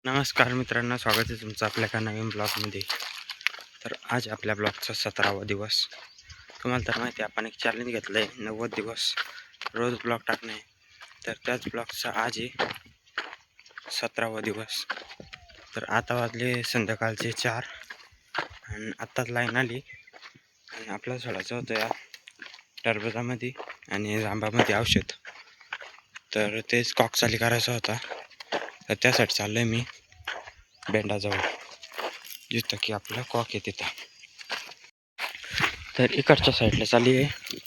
नमस्कार मित्रांनो, स्वागत आहे तुमचं आपल्या एका नवीन ब्लॉगमध्ये. तर आज आपल्या ब्लॉगचा 17वा दिवस. तुम्हाला तर माहिती आहे, आपण एक चॅलेंज घेतलं आहे 90 दिवस रोज ब्लॉग टाकणे. तर त्याच ब्लॉगचा आज आहे 17वा दिवस. तर आता वाजले संध्याकाळचे 4 आणि आत्ताच लाईन आली आणि आपल्याला सोडायचं होतं या टरबुजामध्ये आणि जांबामध्ये औषध. तर तेच कॉक चाली करायचा होता. तर त्यासाठी चाललो आहे मी बेंडाजवळ, जिथं की आपलं कॉक आहे तिथं. तर इकडच्या साईडला चालली आहे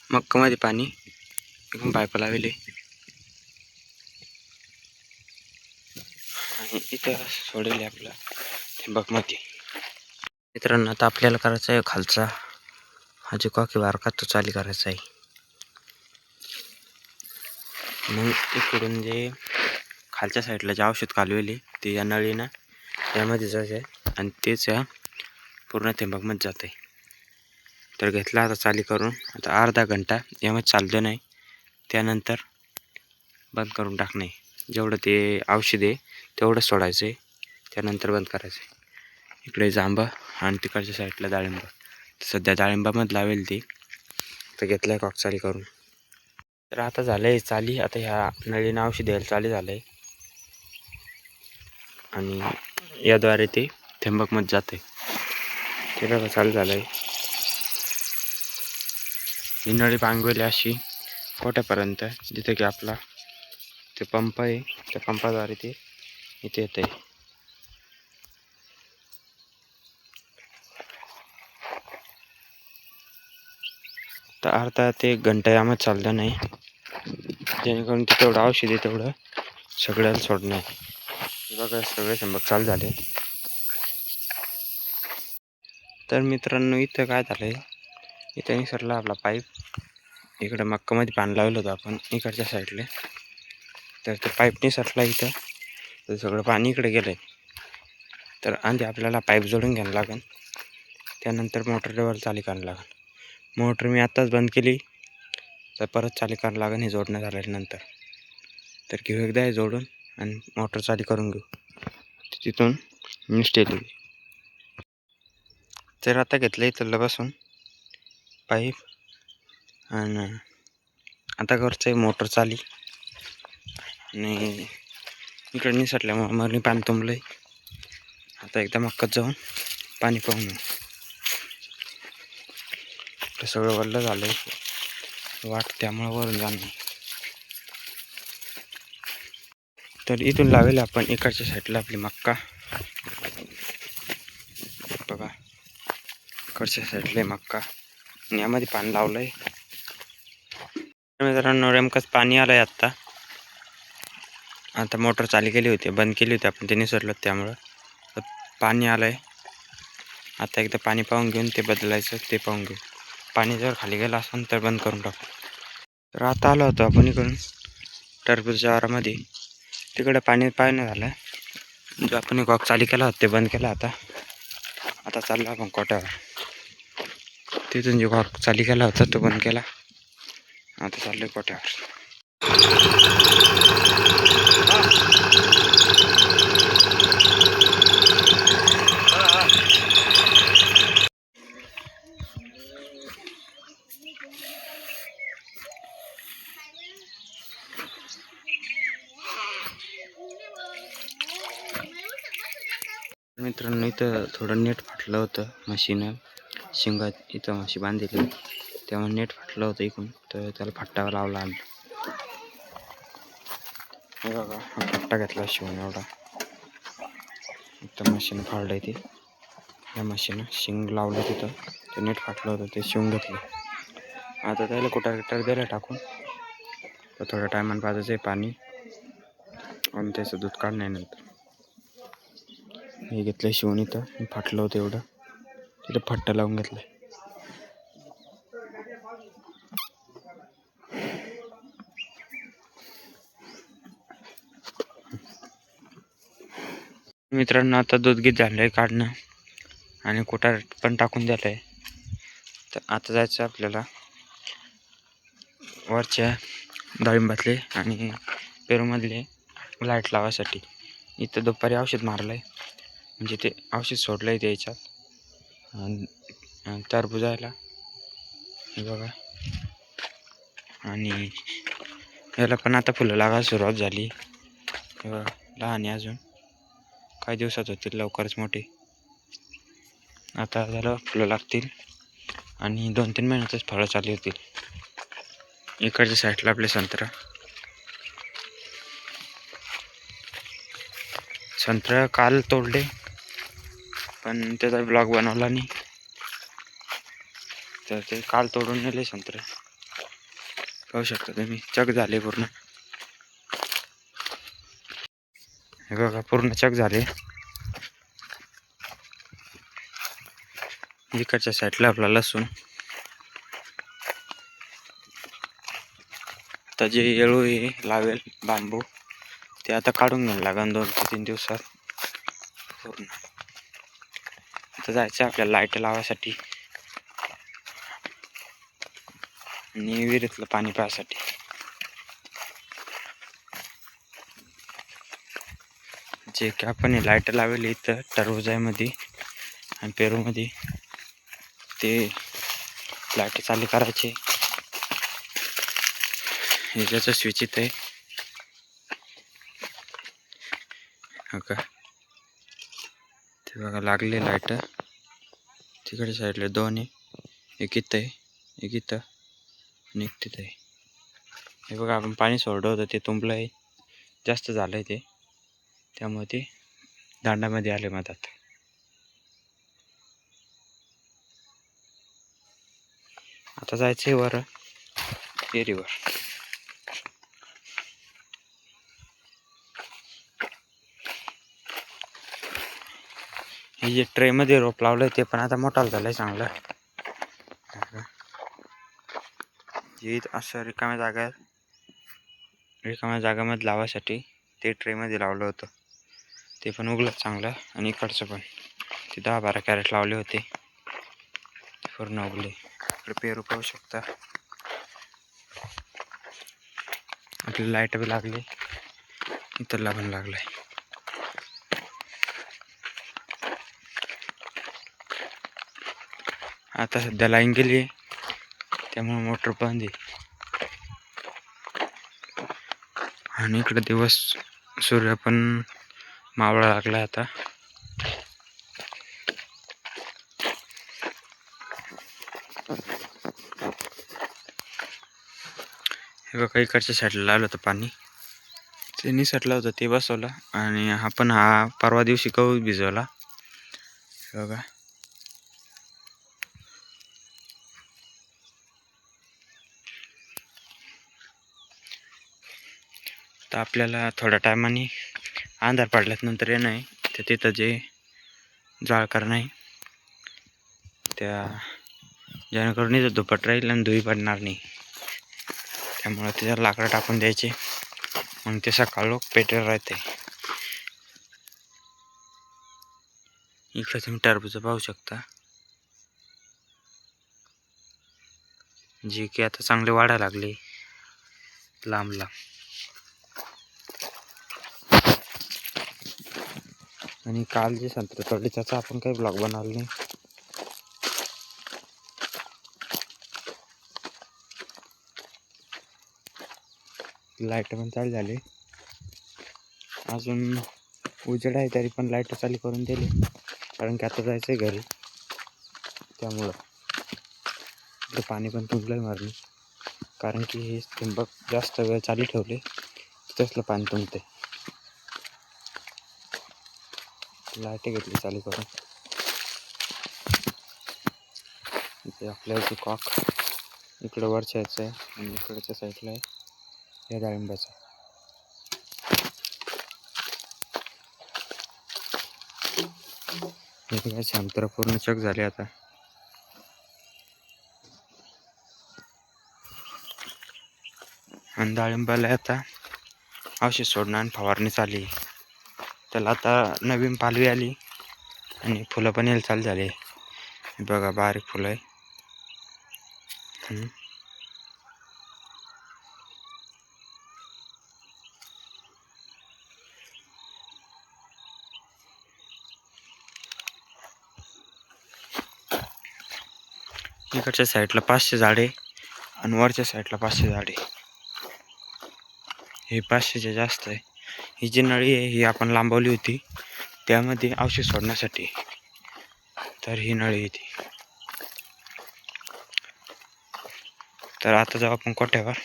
मक्कामध्ये पाणी एकदम पाईप लावले आणि इथं सोडेल आपलं ठिबकमध्ये. मित्रांनो, आता आपल्याला करायचं आहे खालचा हा जो कॉक आहे बारका, तो चाली करायचा आहे. मग इकडून जे खालच्या साईडला जे औषध कालवेले ते या नळीनं यामध्ये जायचं आहे आणि तेच या पूर्ण ठिबकमध्ये जात आहे. तर घेतला आता चाली करून. आता अर्धा घंटा यामध्ये चाललं नाही, त्यानंतर बंद करून टाकणे. जेवढं ते औषध आहे तेवढं सोडायचं आहे, त्यानंतर बंद करायचं आहे. इकडे जांबा आणि तिकडच्या साईडला डाळिंब. सध्या डाळिंबामध्ये लावेल ती. तर घेतलं आहे कॉक चाली करून. तर आता झालं आहे चाली. आता ह्या नळीनं औषध द्यायला चालू झालं आहे आणि याद्वारे ते ठिबकमध्ये जाते. ते बघा चालू झालं आहे. ही नळी पांगवली अशी कोट्यापर्यंत, जिथे की आपला ते पंप आहे, त्या पंपाद्वारे ते इथे येते. तर अर्धा ते 1 घंटा यामध्ये चाललं नाही, जेणेकरून ते तेवढं औषध आहे तेवढं सगळ्याला सोडणं आहे. बघा सगळे ठिबक चालू झाले. तर मित्रांनो, इथं काय झालं आहे, इथं निसरला आपला पाईप. इकडं मक्कामध्ये पाणी लावलं होतं आपण इकडच्या साईडला. तर ते पाईप निसरला इथं, तर सगळं पाणी इकडे गेलं आहे. तर आधी आपल्याला पाईप जोडून घ्यायला लागेल, त्यानंतर मोटरवर चालू करायला लागेल. मोटर मी आत्ताच बंद केली, तर परत चालू करायला लागेल हे जोडणं झाल्यानंतर. तर घेऊ एकदा हे जोडून आणि मोटर चालू करून घेऊ, तिथून निष्ठेल. तर आता घेतलं इथलं बसून पाईप आणि आता घरचं मोटर चाली आणि इकडे निसटल्यामुळे मरणी पाणी तुंबलं आहे. आता एकदा मक्कात जाऊन पाणी पाहून घेऊ. तर सगळं वल्लं झालं आहे, वाट त्यामुळं वरून जाणं नाही. तर इथून लावेल आपण इकडच्या साईडला आपली मक्का. बघा इकडच्या साईडला मक्का आणि यामध्ये पाणी लावलं आहे. मित्रांनो, नेमकंच पाणी आलं आहे आत्ता. आता मोटर चालू केली होती, बंद केली होती आपण, ते निसरलं त्यामुळं. तर पाणी आलं आहे. आता एकदा पाणी पाहून घेऊन ते बदलायचं, ते पाहून घेऊ. पाणी जर खाली गेलं असेल तर बंद करून टाकू. तर आता आलो होतो आपण इकडून टरबूजच्या वारामध्ये. तिकडे पाणी पाहणं झालं, जो आपण कॉक चालू केला होता ते बंद केला. आता चाललो आपण कोट्यावर. तिथून जो कॉक चालू केला होता तो बंद केला. आता चाललो कोट्यावर. मित्रांनो, इथं थोडं नेट फाटलं होतं. मशीन शिंगात इथं म्हशी बांधली, त्यामुळे नेट फाटलं होतं इकडून, तर त्याला फट्टा लावला आम्ही. हे बघा, हा फट्टा घेतला शिवून एवढा. इथं मशीन फाडलं आहे ते, या मशीन शिंग लावलं तिथं, ते नेट फाटलं होतं ते शिवून घेतलं. आता त्याला कुटार दिलं टाकून, तर थोड्या टायमानं पाजायचं आहे पाणी आणि त्याचं दूध काढण्यानंतर. हे घेतलं शिवून, इथं फाटलं होतं एवढं, तिथं फट्टा लावून घेतलं. मित्रांनो, आता दूध गीत झालं आहे काढणं आणि कुटार पण टाकून दिलं आहे. तर आता जायचं आपल्याला वरच्या डाळिंबातले आणि पेरूमधले लाईट लावायसाठी. इथं दुपारी औषध मारलं आहे, म्हणजे ते औषध सोडलं आहे त्याच्यात. आणि टरबुजाला हे बघा, आणि याला पण आता फुलं लागायला सुरुवात झाली. हे बघा, लहान आहे अजून, काही दिवसात होतील लवकरच मोठे. आता त्याला फुलं लागतील आणि 2-3 महिन्यातच फळं चालू होतील. इकडच्या साईडला आपले संत्रा काल तोडले, पण त्याचा ब्लॉग बनवला नाही, तर ते काल तोडून नेले संत्रे. पाहू शकता तुम्ही, चक झाले पूर्ण. हे बघा, पूर्ण चक झाले. इकडच्या साईडला आपला लसूण. आता जे येळू हे लावेल बांबू, ते आता काढून घ्यायला लागेल 2 ते 3 दिवसात पूर्ण. आता जायचं आपल्याला लाईट लावायसाठी आणि विहिरीतलं पाणी प्यायसाठी. जे की आपण लाईट लावली इथं टरबुजामध्ये आणि पेरूमध्ये, ते लाईट चालू करायचे. हे ज्याचं स्विच इथं आहे, हो का, ते बघा लागले लाईट. तिकडे साईडला 2 आहे, एक इथं आहे, एक इथं आणि एक तिथं आहे. हे बघा, आपण पाणी सोडलं होतं ते तुंबलं आहे, जास्त झालं आहे ते, त्यामुळे ते दांडामध्ये आले मधात. आता जायचं आहे वर एरीवर. हे जे ट्रेमध्ये रोप लावलं आहे ते पण आता मोठालं झालं आहे चांगलं. हे असं रिकाम्या जागामध्ये लावायसाठी ते ट्रेमध्ये लावलं होतं, ते पण उगलं चांगलं. आणि इकडचं पण ते 10-12 कॅरेट लावले होते, पूर्ण उगले. इकडे पेरू पाहू शकता. आपली लाईट बी लागली, इथं पण लागलाय. आता सध्या लाईन गेली आहे, त्यामुळे मोटर बंद आहे. आणि इकडे दिवस सूर्य पण मावळा लागला आता. हे बघा, इकडच्या साईडला लावलं होतं पाणी, ते निसटलं होतं, ते बसवलं. आणि हा परवा दिवशी गहू भिजवला. हे बघा, तर आपल्याला थोड्या टायमाने अंधार पडल्यानंतर येणं आहे, तर तिथं जे जाळ करणं आहे, त्या जेणेकरून इथं दुपट राहील आणि धुई पडणार नाही. त्यामुळे त्याच्यात लाकडं टाकून द्यायचे, मग ते सकाळ लोक पेटेल राहते. इकडे तुम्ही टरबूज पाहू शकता, जे की आता चांगले वाढायला लागले लांब लांब. आणि काल जे संत्रा तोडले त्याचा आपण काही ब्लॉग बनवला नाही. लाईट पण चालू झाली, अजून उजेड आहे तरी पण लाईट चालू करून दिली, कारण की आता जायचं आहे घरी. त्यामुळं इकडे पाणी पण तुंबलं आहे मारली, कारण की हे ठिंबक जास्त वेळ चालू ठेवले तसलं पाणी तुंबते. लाईट घेतली चालू करून. इथे आपल्याला कॉक इकडे वरच्या यायचं आहे आणि इकडच्या साईडला आहे या डाळिंबाचा. इकडे संत्रा पूर्ण चक झाले आता. आणि डाळिंबाला आता औषध सोडणं आणि फवारणी चालली. त्याला आता नवीन पालवी आली आणि फुलं पण यायला चालू झाले. बघा, बारीक फुलं आहे. इकडच्या साईडला 500 झाडे आणि वरच्या साईडला 500 झाडे. हे 500च्या जास्त आहे. ही जी नळी आहे ही आपण लांबवली होती त्यामध्ये औषध सोडण्यासाठी, तर ही नळी येते. तर आता जाऊ आपण कोट्यावर.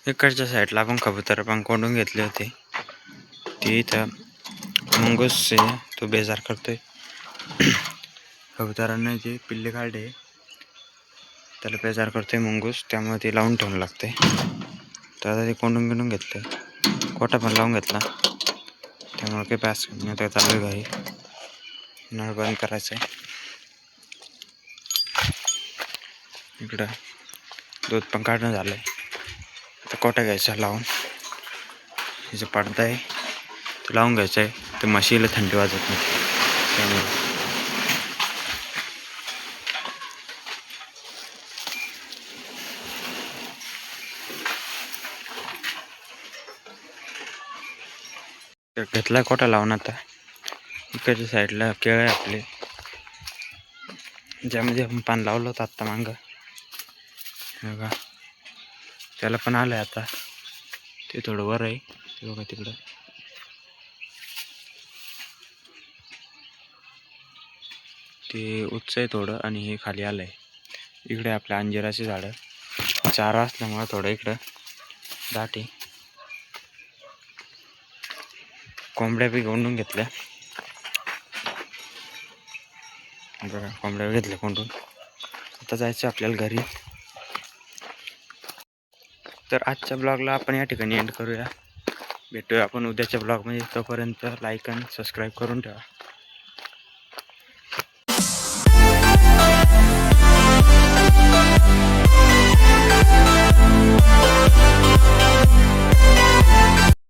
इकडच्या साईडला आपण कबूतर पण कोंडून घेतले होते. ते इथं मंगूस तो बेजार करतोय. कबुतरांना जे पिल्ले काढले त्याला बेजार करतोय मंगूस, त्यामुळे ते लावून ठेवून लागते. तर आता ते कोंडून घेतलं, कोटा पण लावून घेतला, त्यामुळे काही पास नाही चालू आहे. नळ बंद करायचं आहे. इकडं दूध पण काढणं झालं आहे. आता कोटा घ्यायचा लावून, हिचं पडदा आहे तो लावून घ्यायचा आहे. तर म्हशीला थंडी वाजत नाही त्यामुळे. घेतला कोटा लावून. आता इकडच्या साईडला केळ आहे आपले, ज्यामध्ये आपण पान लावलं होतं आत्ता मागं बघा. त्याला पण आलं आहे आता, ते थोडं वर आहे ते बघा तिकडं. ते उच्च आहे थोडं आणि हे खाली आलं आहे. इकडे आपल्या अंजिराची झाडं, चारा असल्यामुळं थोडं इकडं दाट आहे. कोंबड्या बी कोंडून घेतल्या बघा, कोंबड्या घेतल्या कोंडून. आता जायचं आपल्याला घरी. तर आजच्या ब्लॉगला आपण या ठिकाणी एंड करूया. भेटूया आपण उद्याच्या ब्लॉगमध्ये. तोपर्यंत लाईक आणि सबस्क्राईब करून ठेवा.